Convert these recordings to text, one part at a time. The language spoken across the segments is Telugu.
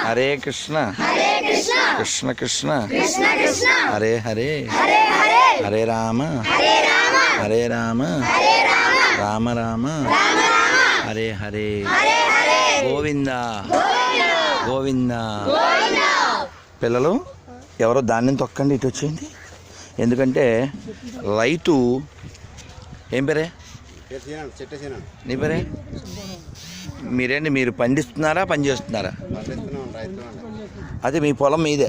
హరే కృష్ణ కృష్ణ కృష్ణ హరే హరే హరే రామ హరే రామ రామ రామ హరే హరే గోవింద గోవింద. పిల్లలు ఎవరో ధాన్యం తొక్కండి, ఇటు వచ్చేయండి. ఎందుకంటే రైతు ఏం పేరే నీ పేరే? మీరేంటి, మీరు పండిస్తున్నారా పని చేస్తున్నారా? అదే మీ పొలం మీదే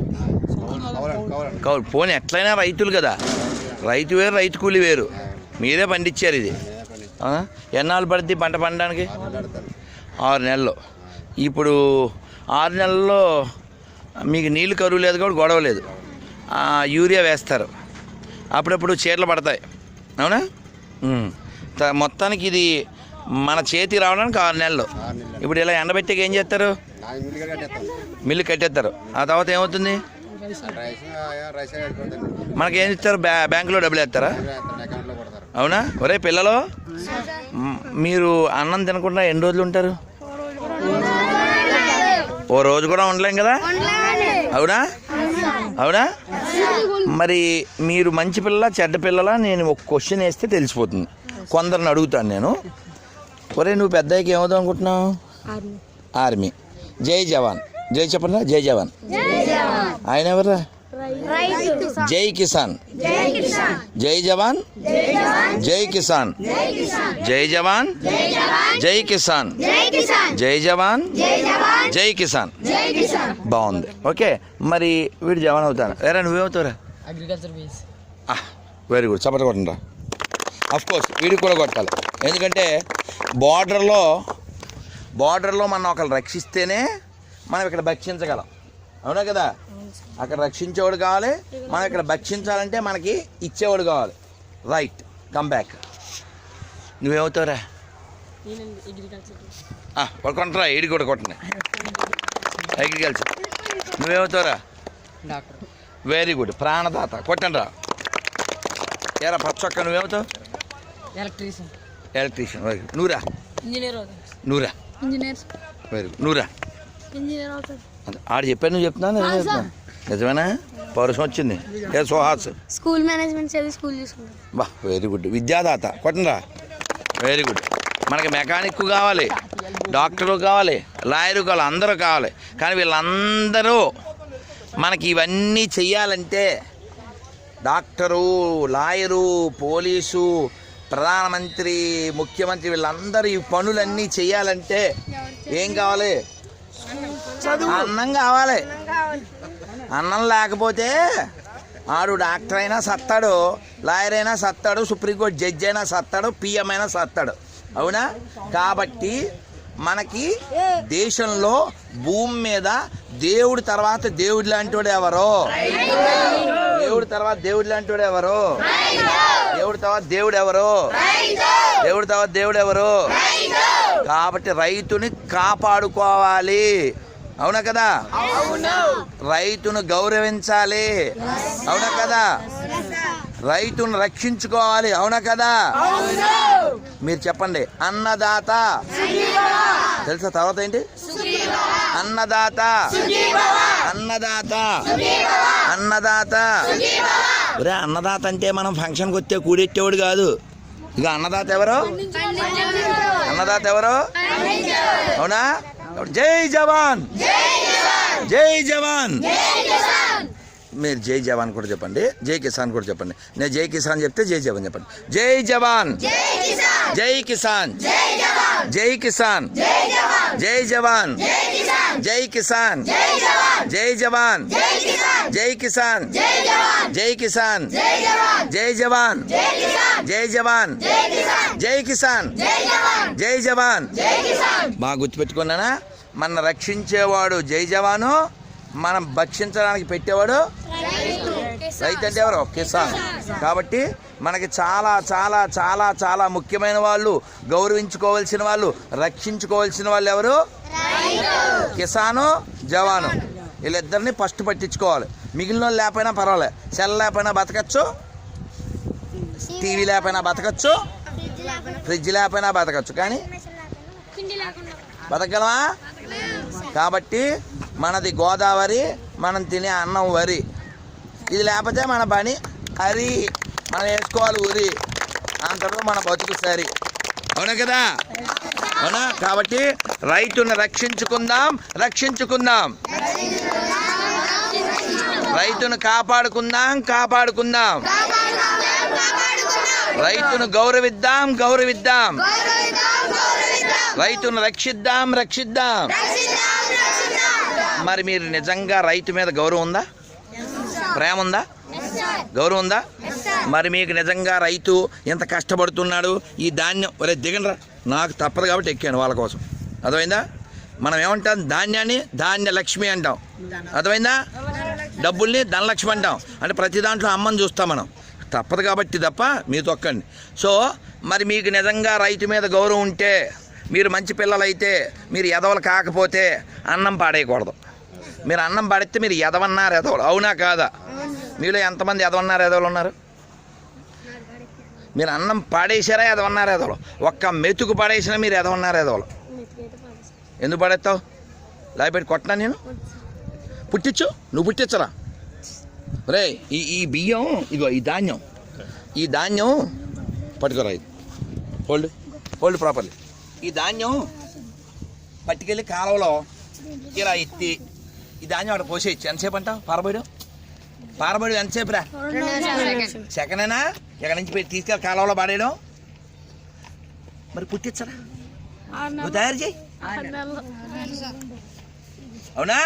కౌలు. పోనీ ఎట్లయినా రైతులు కదా, రైతు వేరు రైతు కూలి వేరు. మీరే పండించారు ఇది. ఎన్నాళ్ళు పడుతుంది పంట పండడానికి? 6 నెలలు. ఇప్పుడు 6 నెలల్లో మీకు నీళ్ళు కరువు లేదు కాబట్టి గొడవ లేదు. యూరియా వేస్తారు, అప్పుడప్పుడు చీరలు పడతాయి. అవునా? మొత్తానికి ఇది మన చేతికి రావడానికి 6 నెలలు. ఇప్పుడు ఇలా ఎండబెట్టాక ఏం చేస్తారు? మిల్లు కట్టేస్తారు. ఆ తర్వాత ఏమవుతుంది? మనకేం ఇస్తారు? బ్యాంకులో డబ్బులు వేస్తారా? అవునా? ఒరే పిల్లలు, మీరు అన్నం తినకుండా ఎన్ని రోజులు ఉంటారు? ఓ రోజు కూడా ఉండలేం కదా. అవునా? అవునా? మరి మీరు మంచి పిల్లలా చెడ్డ పిల్లలా? నేను ఒక క్వశ్చన్ వేస్తే తెలిసిపోతుంది. కొందరిని అడుగుతాను నేను. ఒరే నువ్వు పెద్దయ్యకి ఏమవుతావు అనుకుంటున్నావు? ఆర్మీ. జై జవాన్. జై చెప్పండి. జై జవాన్. ఆయన ఎవరా? జై కిసాన్. జై జవాన్ జై కిసాన్. జై జవాన్ జై కిసాన్. జై జవాన్ జై కిసాన్. బాగుంది. ఓకే, మరి వీడు జవాన్ అవుతాను. వేరే నువ్వేమవుతావురా? Agriculture base. Very good. Support కొట్టండి రా. అఫ్కోర్స్ వీడికి కూడా కొట్టాలి. ఎందుకంటే బార్డర్లో మనం ఒకరు రక్షిస్తేనే మనం ఇక్కడ భక్షించగలం. అవునా కదా? అక్కడ రక్షించేవాడు కావాలి, మనం ఇక్కడ భక్షించాలంటే మనకి ఇచ్చేవాడు కావాలి. Right, come back. నువ్వేమవుతావురా? కొట్టరా, ఈడి కూడా కొట్టండి. అగ్రికల్చర్. నువ్వేమవుతావురా? Very good. ప్రాణదాత. కొట్టండి రా. ఏరా పచ్చొక్క, నువ్వేమవుతావు? ఎలక్ట్రీషియన్. ఎలక్ట్రీషియన్. Very good. నువ్వురా? ఇంజనీర్. నువ్వురా? ఇంజనీర్. Very good. నువ్వురా? ఇంజనీర్ అవుతాడు. ఆడు చెప్పాను, నువ్వు చెప్తున్నాను. నేను చెప్తున్నాను. నిజమేనా? పౌరుషం వచ్చింది. ఏ సుహాస్? స్కూల్ మేనేజ్మెంట్ చదివి స్కూల్ చూసుకుంటాం. బా, వెరీ గుడ్. విద్యాదాత. కొట్టండిరా. Very good. మనకి మెకానిక్ కావాలి, డాక్టరు కావాలి, లాయరు కావాలి, అందరూ కావాలి. కానీ వీళ్ళందరూ మనకి ఇవన్నీ చెయ్యాలంటే డాక్టరు, లాయరు, పోలీసు, ప్రధానమంత్రి, ముఖ్యమంత్రి, వీళ్ళందరూ ఈ పనులన్నీ చెయ్యాలంటే ఏం కావాలి? అన్నం కావాలి. అన్నం లేకపోతే ఆడు డాక్టర్ అయినా సత్తాడు, లాయర్ అయినా సత్తాడు, సుప్రీంకోర్టు జడ్జి అయినా సత్తాడు, పిఎం అయినా సత్తాడు. అవునా? కాబట్టి మనకి దేశంలో భూమి మీద దేవుడి తర్వాత దేవుడి లాంటివాడు ఎవరో? దేవుడి తర్వాత దేవుడి లాంటివాడు ఎవరో? దేవుడి తర్వాత దేవుడు ఎవరు? దేవుడి తర్వాత దేవుడు ఎవరు? కాబట్టి రైతుని కాపాడుకోవాలి. అవునా కదా? రైతును గౌరవించాలి. అవునా కదా? రైతును రక్షించుకోవాలి. అవునా కదా? మీరు చెప్పండి. అన్నదాత తెలుసా? తర్వాత ఏంటి? అన్నదాత. అన్నదాత. అన్నదాత. ఒరే, అన్నదాత అంటే మనం ఫంక్షన్కి వస్తే కూడెట్టేవాడు కాదు. ఇక అన్నదాత ఎవరు? అన్నదాత ఎవరు? అవునా? జై జవాన్ జై జవాన్. మీరు జై జవాన్ కూడా చెప్పండి, జై కిసాన్ కూడా చెప్పండి. నేను జై కిసాన్ చెప్తే జై జవాన్ చెప్పండి. జై జవాన్ జై కిసాన్. జై కిసాన్ జై జవాన్. జై కిసాన్ జై జవాన్. జై కిసాన్ జై కిసాన్. జై జవాన్ జై జవాన్. జై కిసాన్ జై జవాన్. బాగా గుర్తుపెట్టుకున్నానా? మన రక్షించేవాడు జై జవాను, మనం భక్షించడానికి పెట్టేవాడు రైతు. అంటే ఎవరు? కిసాన్. కాబట్టి మనకి చాలా చాలా చాలా చాలా ముఖ్యమైన వాళ్ళు, గౌరవించుకోవాల్సిన వాళ్ళు, రక్షించుకోవాల్సిన వాళ్ళు ఎవరు? కిసాను, జవాను. వీళ్ళిద్దరిని ఫస్ట్ పట్టించుకోవాలి. మిగిలిన వాళ్ళు లేకపోయినా పర్వాలేదు. సెల్ లేకపోయినా బతకచ్చు, టీవీ లేకపోయినా బతకచ్చు, ఫ్రిడ్జ్ లేకపోయినా బతకచ్చు, కానీ బతకగలమా? కాబట్టి మనది గోదావరి, మనం తినే అన్నం వరి. ఇది లేకపోతే మన పని హరి, మనం వేసుకోవాలి ఉరి, అంతలో మన బతుకు సరి. అవునా కదా? అవునా? కాబట్టి రైతును రక్షించుకుందాం, రక్షించుకుందాం. రైతును కాపాడుకుందాం, కాపాడుకుందాం. రైతును గౌరవిద్దాం, గౌరవిద్దాం. రైతును రక్షిద్దాం, రక్షిద్దాం. మరి మీరు నిజంగా రైతు మీద గౌరవం ఉందా? ప్రేమ ఉందా? గౌరవం ఉందా? మరి మీకు నిజంగా రైతు ఎంత కష్టపడుతున్నాడు, ఈ ధాన్యం ఒరే దిగండ్రా, నాకు తప్పదు కాబట్టి ఎక్కాను వాళ్ళ కోసం. అర్థమైందా? మనం ఏమంటాం? ధాన్యాన్ని ధాన్య లక్ష్మి అంటాం. అర్థమైందా? డబ్బుల్ని ధనలక్ష్మి అంటాం. అంటే ప్రతి దాంట్లో అమ్మని చూస్తాం మనం. తప్పదు కాబట్టి తప్ప మీరు తొక్కండి. సో మరి మీకు నిజంగా రైతు మీద గౌరవం ఉంటే, మీరు మంచి పిల్లలైతే, మీరు ఎదవలు కాకపోతే అన్నం పాడేయకూడదు. మీరు అన్నం పాడితే మీరు ఎదవన్నారు ఎదవలు. అవునా కాదా? మీలో ఎంతమంది ఎదవన్నారు ఎదవలు ఉన్నారు? మీరు అన్నం పాడేసారా ఎదవన్నారు ఎదవలు? ఒక్క మెతుకు పాడేసినా మీరు ఎదవన్నారు ఎదవలు. ఎందుకు పడేస్తావు? లాయపెట్టి కొట్టినా నేను? పుట్టించు, నువ్వు పుట్టించరా? రే ఈ బియ్యం, ఇగో ఈ ధాన్యం పట్టుకోరా. ఇది హోల్డ్ ప్రాపర్లీ. ఈ ధాన్యం పట్టుకెళ్ళి కాలువలో ఇలా ఎత్తి ఈ ధాన్యం అక్కడ పోసేయచ్చు. ఎంతసేపు అంటావు? పారబడి ఎంతసేపు రా? సెకండేనా? ఎక్కడి నుంచి తీసుకెళ్ళి కాలువలో పాడేయడం. మరి పుట్టించరా? నువ్వు తయారు చేయి. అవునా?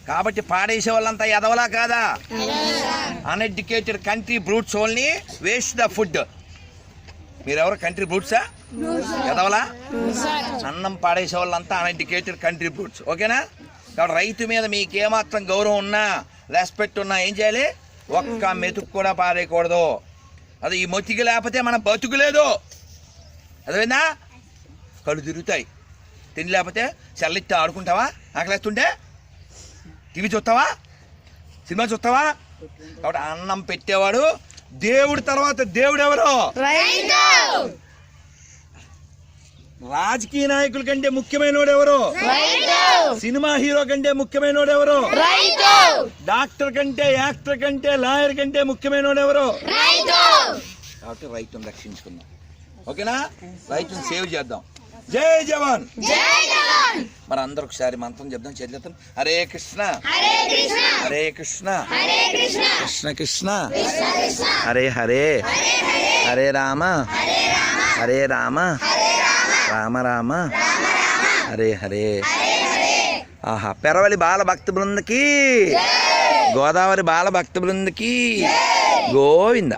కాబట్టి పాడేసే వాళ్ళంతా ఎదవలా కాదా? Uneducated country brutes only waste the food. మీరెవరు కంట్రీ బ్రూట్సా? ఎదవలా? అన్నం పాడేసే వాళ్ళంతా అన్ఎడ్యుకేటెడ్ కంట్రీ బ్రూట్స్. ఓకేనా? కాబట్టి రైతు మీద మీకు ఏమాత్రం గౌరవం ఉన్నా, రెస్పెక్ట్ ఉన్నా ఏం చేయాలి? ఒక్క మెతుకు కూడా పారేయకూడదు. అది ఈ మొతికి లేకపోతే మన బతుకు లేదు. అదేనా? కళ్ళు తిరుగుతాయి. తిండి లేకపోతే చల్లెత్తి ఆడుకుంటావా? ఆకలేస్తుంటే టీవీ చూస్తావా? సినిమా చూస్తావా? కాబట్టి అన్నం పెట్టేవాడు దేవుడి తర్వాత దేవుడు ఎవరు? రాజకీయ నాయకుల కంటే ముఖ్యమైనోడు ఎవరు? సినిమా హీరో కంటే ముఖ్యమైనోడు ఎవరు? డాక్టర్ కంటే, యాక్టర్ కంటే, లాయర్ కంటే ముఖ్యమైనోడు ఎవరు? కాబట్టి రైతును రక్షించుకుందాం. ఓకేనా? రైతును సేవ్ చేద్దాం. జై జవాన్. మరి అందరూ ఒకసారి మంత్రం చెప్దాం. చదివేద్దాం. హరే కృష్ణ హరే కృష్ణ కృష్ణ కృష్ణ హరే హరే, హరే రామ హరే రామ రామ రామ హరే హరే. ఆహా. పెరవలి బాల భక్త బృందకి, గోదావరి బాల భక్త బృందకి గోవింద.